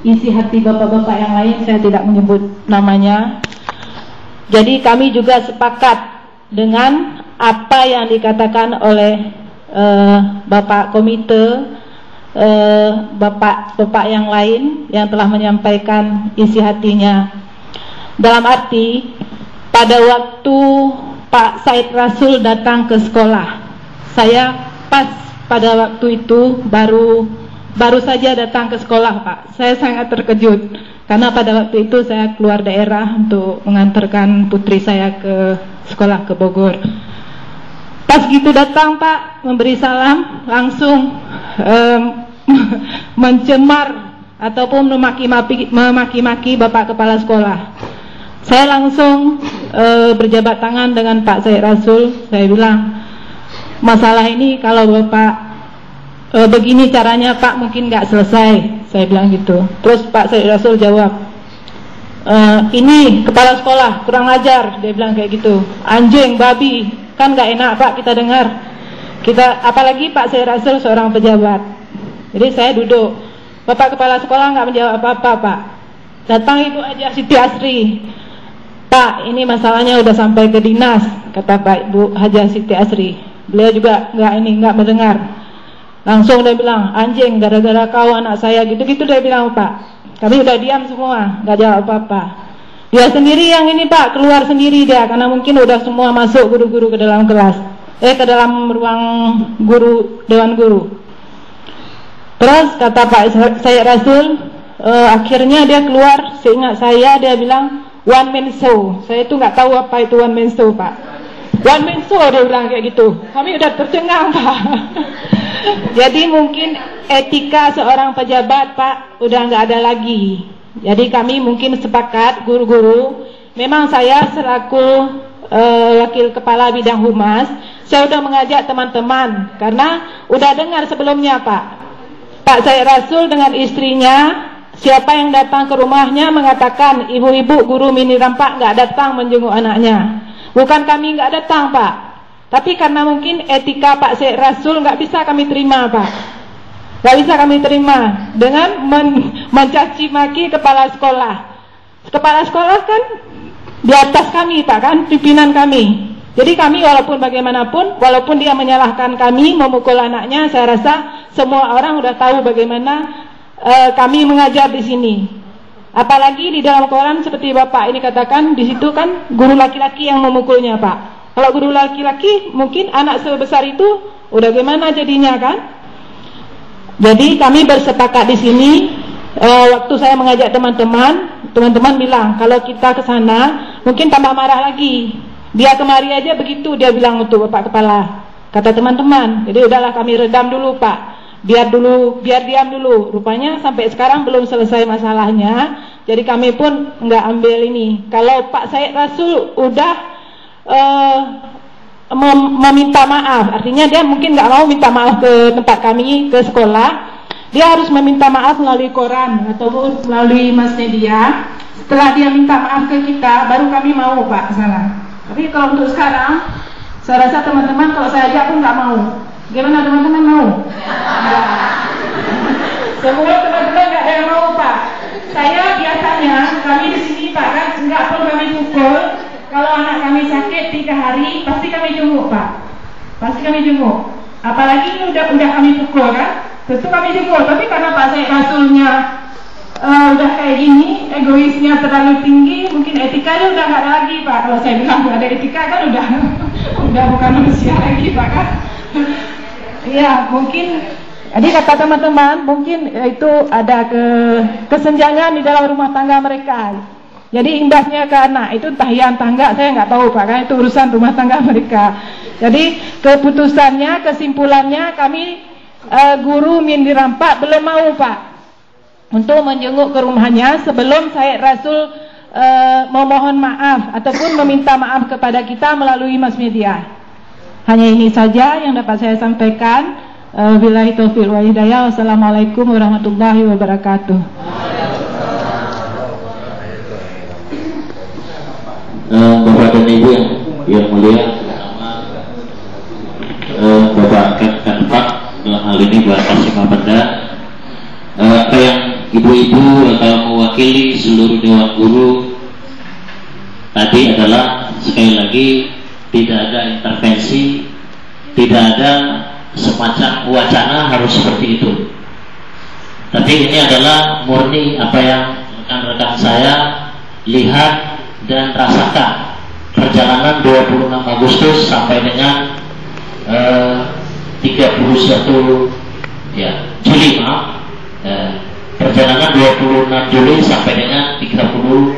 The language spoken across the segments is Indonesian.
isi hati bapak-bapak yang lain, saya tidak menyebut namanya. Jadi kami juga sepakat dengan apa yang dikatakan oleh bapak komite, bapak-bapak yang lain yang telah menyampaikan isi hatinya. Dalam arti, pada waktu Pak Said Rasul datang ke sekolah, saya pas pada waktu itu baru saja datang ke sekolah, Pak. Saya sangat terkejut karena pada waktu itu saya keluar daerah untuk mengantarkan putri saya ke sekolah ke Bogor. Pas gitu datang, Pak, memberi salam, langsung mencemar ataupun memaki-maki Bapak Kepala Sekolah. Saya langsung berjabat tangan dengan Pak Said Rasul. Saya bilang, masalah ini kalau Bapak begini caranya, Pak, mungkin nggak selesai. Saya bilang gitu. Terus Pak Said Rasul jawab, ini kepala sekolah kurang ajar. Dia bilang kayak gitu, anjing, babi, kan nggak enak, Pak, kita dengar. Apalagi Pak Said Rasul seorang pejabat. Jadi saya duduk. Bapak kepala sekolah nggak menjawab apa-apa, Pak. Datang Ibu Haja Siti Asri. Pak, ini masalahnya udah sampai ke dinas, kata Pak Ibu Haja Siti Asri. Beliau juga nggak mendengar. Langsung dia bilang, anjing, gara-gara kau anak saya, gitu-gitu dia bilang, Pak. Kami udah diam semua, nggak jawab apa-apa. Dia sendiri yang ini, Pak, keluar sendiri dia, karena mungkin udah semua masuk guru-guru ke dalam kelas, ke dalam ruang guru, dewan guru. Terus kata Pak Said Rasul, akhirnya dia keluar, seingat saya dia bilang one man show. Saya itu nggak tahu apa itu one man show, Pak. One man show dia bilang kayak gitu. Kami udah tercengang, Pak. Jadi mungkin etika seorang pejabat, Pak, udah nggak ada lagi. Jadi kami mungkin sepakat guru-guru. Memang saya selaku wakil kepala bidang humas, saya udah mengajak teman-teman karena udah dengar sebelumnya, Pak Said Rasul dengan istrinya, siapa yang datang ke rumahnya mengatakan ibu-ibu guru mini rampak nggak datang menjenguk anaknya. Bukan kami nggak datang, Pak, tapi karena mungkin etika Pak Said Rasul nggak bisa kami terima, Pak. Nggak bisa kami terima dengan mencaci maki kepala sekolah. Kepala sekolah kan di atas kami, Pak, kan pimpinan kami. Jadi kami walaupun bagaimanapun, walaupun dia menyalahkan kami memukul anaknya, saya rasa semua orang udah tahu bagaimana kami mengajar di sini. Apalagi di dalam Quran seperti Bapak ini katakan, di situ kan guru laki-laki yang memukulnya, Pak. Kalau guru laki-laki mungkin anak sebesar itu udah gimana jadinya, kan? Jadi kami bersepakat di sini. Waktu saya mengajak teman-teman bilang kalau kita ke sana mungkin tambah marah lagi. Dia kemari aja begitu dia bilang untuk Bapak Kepala. Kata teman-teman, jadi udahlah kami redam dulu, Pak. Biar diam dulu. Rupanya sampai sekarang belum selesai masalahnya. Jadi kami pun nggak ambil ini. Kalau Pak Said Rasul udah meminta maaf, artinya dia mungkin nggak mau minta maaf ke tempat kami, ke sekolah. Dia harus meminta maaf melalui koran ataupun melalui mass media. Setelah dia minta maaf ke kita, baru kami mau, Pak, sana. Tapi kalau untuk sekarang, saya rasa teman-teman kalau saya ajak pun nggak mau. Gimana teman-teman mau? Semua teman-teman nggak ada yang mau, Pak. Saya biasanya kami di sini, Pak, kan nggak perlu kami pukul. Kalau anak kami sakit 3 hari, pasti kami jenguk, Pak. Pasti kami jenguk. Apalagi ini udah kami pukul, kan? Tentu kami jenguk. Tapi karena Pak Said Rasulnya udah kayak gini, egoisnya terlalu tinggi, mungkin etikanya udah nggak ada lagi, Pak. Kalau saya bilang nggak ada etika kan udah bukan manusia lagi, Pak, kan? Iya, mungkin. Jadi kata teman-teman, mungkin itu ada kesenjangan di dalam rumah tangga mereka. Jadi imbasnya ke anak itu entah ya entah enggak, saya nggak tahu, Pak, kan itu urusan rumah tangga mereka. Jadi keputusannya, kesimpulannya kami guru Mini Rampak belum mau, Pak, untuk menjenguk ke rumahnya sebelum Said Rasul memohon maaf ataupun meminta maaf kepada kita melalui mass media. Hanya ini saja yang dapat saya sampaikan. Billahi taufiq wal hidayah. Wassalamualaikum warahmatullahi wabarakatuh. Bapak dan Ibu yang mulia, Bapak Kanpak dalam hal ini Bapak Kasih Benda, apa yang ibu-ibu atau mewakili seluruh Dewan Guru tadi adalah sekali lagi tidak ada intervensi, tidak ada semacam wacana harus seperti itu. Tapi ini adalah murni apa yang rekan-rekan saya lihat dan rasakan perjalanan 26 Agustus sampai dengan 31 Juli, perjalanan 26 Juli sampai dengan 30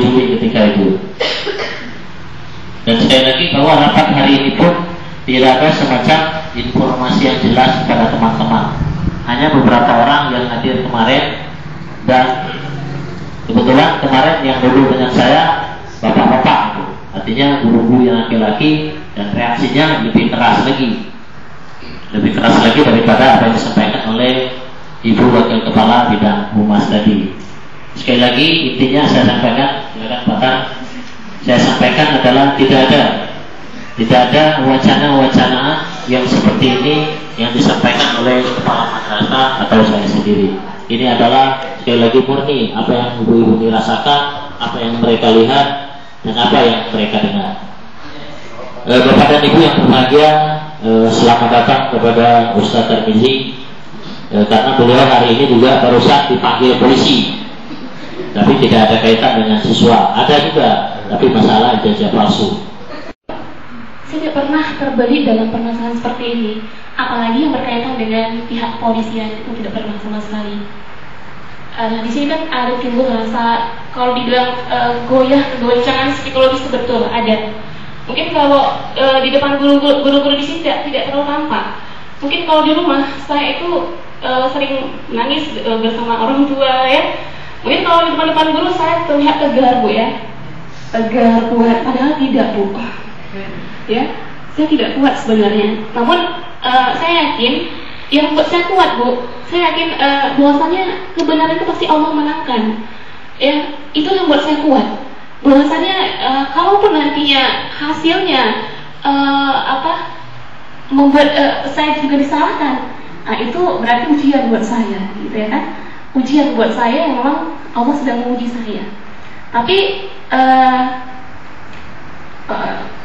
Juli ketika itu. Dan sekali lagi bahwa rapat hari ini pun tidak ada semacam informasi yang jelas kepada teman-teman. Hanya beberapa orang yang hadir kemarin, dan kebetulan kemarin yang duduk dengan saya bapak-bapak, artinya guru-guru yang laki-laki, dan reaksinya lebih keras lagi daripada apa yang disampaikan oleh Ibu Wakil Kepala Bidang Humas tadi. Sekali lagi intinya saya sampaikan, silakan Pak, saya sampaikan adalah tidak ada wacana-wacana yang seperti ini yang disampaikan oleh kepala madrasah atau saya sendiri. Ini adalah sekali lagi murni apa yang ibu-ibu ini rasakan, apa yang mereka lihat, dan apa yang mereka dengar. Bapak dan Ibu yang berbahagia, selamat datang kepada Ustadz Tarmizi, karena beliau hari ini juga barusan dipanggil polisi, tapi tidak ada kaitan dengan siswa. Ada juga, tapi masalah ijazah palsu. Saya tidak pernah terbelit dalam permasalahan seperti ini, apalagi yang berkaitan dengan pihak polisian, itu tidak pernah sama sekali. Nah, di sini kan ada timbul rasa, kalau dibilang goncangan psikologis itu betul ada. Mungkin kalau di depan guru-guru di sini tidak terlalu tampak. Mungkin kalau di rumah saya itu sering menangis bersama orang tua ya. Mungkin kalau di depan guru saya terlihat tegar Bu ya, tegar kuat, padahal tidak Bu. Ya, saya tidak kuat sebenarnya. Namun saya yakin yang buat saya kuat Bu, saya yakin bahwasanya kebenaran itu pasti Allah menangkan. Ya, itu yang buat saya kuat. Bahwasanya kalaupun nantinya hasilnya membuat saya juga disalahkan, nah itu berarti ujian buat saya, gitu ya kan? Ujian buat saya yang memang Allah sedang menguji saya. Tapi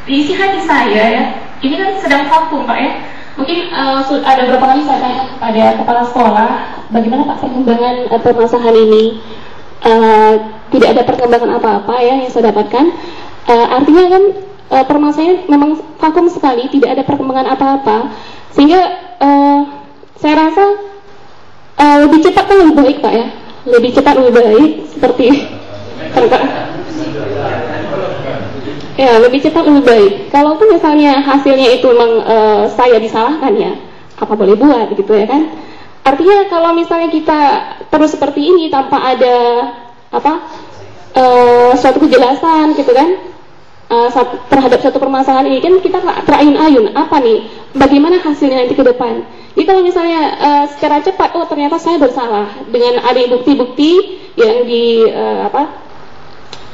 di isi hati saya ya, ini kan sedang vakum Pak ya. Mungkin ada beberapa kali saya tanya pada kepala sekolah, bagaimana Pak perkembangan permasalahan ini? Tidak ada perkembangan apa-apa ya yang saya dapatkan. Artinya kan permasalahan memang vakum sekali, tidak ada perkembangan apa-apa, sehingga saya rasa lebih cepat kan lebih baik Pak ya, lebih cepat lebih baik seperti ya, lebih cepat lebih baik. Kalaupun misalnya hasilnya itu memang saya disalahkan ya, apa boleh buat gitu ya kan. Artinya kalau misalnya kita terus seperti ini tanpa ada suatu kejelasan gitu kan terhadap suatu permasalahan ini, kan kita terayun-ayun apa nih, bagaimana hasilnya nanti ke depan. Jadi kalau misalnya secara cepat, oh ternyata saya bersalah dengan ada bukti-bukti yang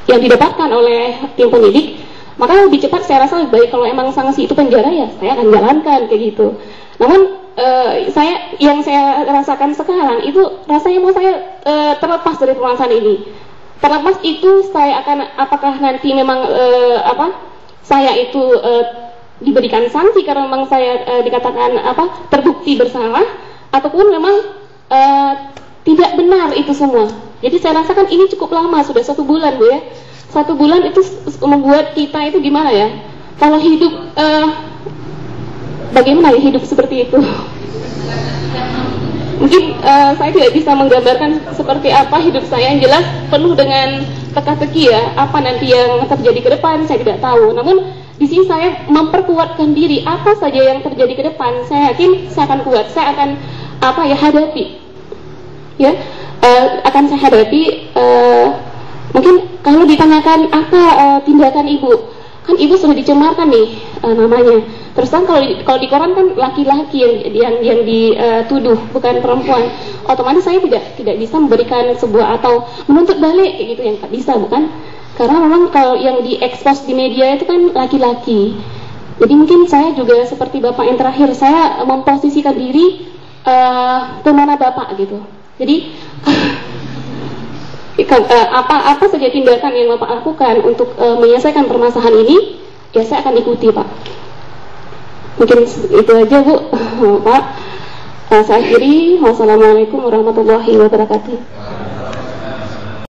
yang didapatkan oleh tim penyidik, maka lebih cepat saya rasa lebih baik kalau emang sanksi itu penjara ya saya akan jalankan kayak gitu. Namun yang saya rasakan sekarang itu rasanya mau saya terlepas dari permasalahan ini. Terlepas itu saya akan, apakah nanti memang saya itu diberikan sanksi karena memang saya dikatakan terbukti bersalah, ataupun memang tidak benar itu semua. Jadi saya rasakan ini cukup lama, sudah 1 bulan Bu ya. 1 bulan itu membuat kita itu gimana ya, kalau hidup bagaimana ya hidup seperti itu. Mungkin saya tidak bisa menggambarkan seperti apa hidup saya, yang jelas penuh dengan teka-teki ya, apa nanti yang terjadi ke depan saya tidak tahu. Namun di sini saya memperkuatkan diri, apa saja yang terjadi ke depan saya yakin saya akan kuat, saya akan hadapi ya, akan saya hadapi. Mungkin kalau ditanyakan apa tindakan ibu, kan ibu sudah dicemarkan nih namanya. Terus kan kalau di koran kan laki-laki yang dituduh, bukan perempuan. Otomatis saya tidak bisa memberikan sebuah atau menuntut balik kayak gitu, yang tak bisa bukan? Karena memang kalau yang diekspos di media itu kan laki-laki. Jadi mungkin saya juga seperti bapak yang terakhir, saya memposisikan diri kemana bapak gitu. Jadi apa saja tindakan yang Bapak lakukan untuk menyelesaikan permasalahan ini, ya saya akan ikuti, Pak. Mungkin itu aja, Bu. Pak, saya akhiri. Wassalamualaikum warahmatullahi wabarakatuh.